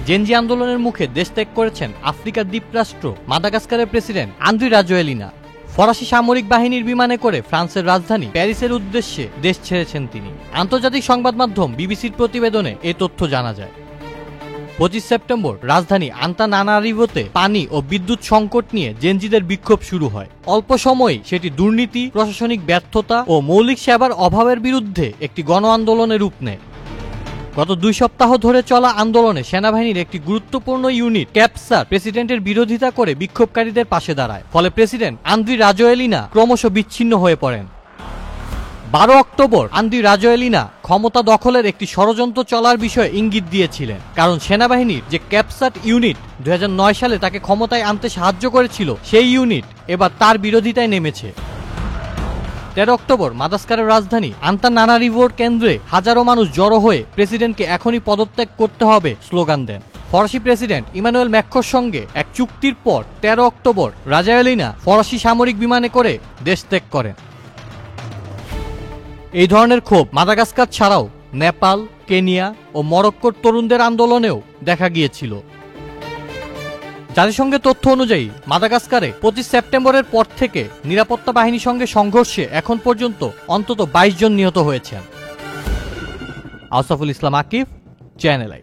Gen Z আন্দোলনের মুখে দেশ ত্যাগ করেছেন আফ্রিকার দ্বীপরাষ্ট্র মাদাগাস্কারের প্রেসিডেন্ট আন্দ্রি রাজোয়েলিনা। ফরাসি সামরিক বাহিনীর বিমানে করে ফ্রান্সের রাজধানী প্যারিসের উদ্দেশ্যে দেশ ছেড়েছেন তিনি। আন্তর্জাতিক সংবাদ মাধ্যম বিবিসির প্রতিবেদনে এ তথ্য জানা যায়। 25 সেপ্টেম্বর রাজধানী আন্তানানারিভোতে পানি ও বিদ্যুৎ সংকট নিয়ে জেনজিদের বিক্ষোভ শুরু হয়। অল্প সময়েই সেটি দুর্নীতি, প্রশাসনিক ব্যর্থতা ও মৌলিক সেবার অভাবের বিরুদ্ধে একটি গণ আন্দোলনের রূপ নেয়। গত 2 সপ্তাহ ধরে চলা আন্দোলনে সেনাবাহিনীর একটি গুরুত্বপূর্ণ ইউনিট ক্যাপসার প্রেসিডেন্টের বিরোধিতা করে বিক্ষোভকারীদের পাশে দাঁড়ায়। ফলে প্রেসিডেন্ট আন্দ্রি রাজোয়েলিনা ক্রমশ বিচ্ছিন্ন হয়ে পড়েন। 12 অক্টোবর আন্দ্রি রাজোয়েলিনা ক্ষমতা দখলের একটি ষড়যন্ত্র চলার বিষয়ে ইঙ্গিত দিয়েছিলেন, কারণ সেনাবাহিনীর যে ক্যাপসাট ইউনিট 2009 সালে তাকে ক্ষমতায় আনতে সাহায্য করেছিল, সেই ইউনিট এবার তার বিরোধিতায় নেমেছে। 13 অক্টোবর মাদাগাস্কারের রাজধানী আন্তানানারিভোর কেন্দ্রে হাজারো মানুষ জড়ো হয়ে প্রেসিডেন্টকে এখনই পদত্যাগ করতে হবে স্লোগান দেন। ফরাসি প্রেসিডেন্ট ইমানুয়েল ম্যাক্রোর সঙ্গে এক চুক্তির পর 13 অক্টোবর রাজোয়েলিনা ফরাসি সামরিক বিমানে করে দেশ ত্যাগ করেন। এই ধরনের ক্ষোভ মাদাগাস্কার ছাড়াও নেপাল, কেনিয়া ও মরক্কোর তরুণদের আন্দোলনেও দেখা গিয়েছিল। জাতিসংঘের তথ্য অনুযায়ী মাদাগাস্কারে 25 সেপ্টেম্বরের পর থেকে নিরাপত্তা বাহিনীর সঙ্গে সংঘর্ষে এখন পর্যন্ত অন্তত 22 জন নিহত হয়েছেন। আউসাফুল ইসলাম আকিফ, চ্যানেল আই।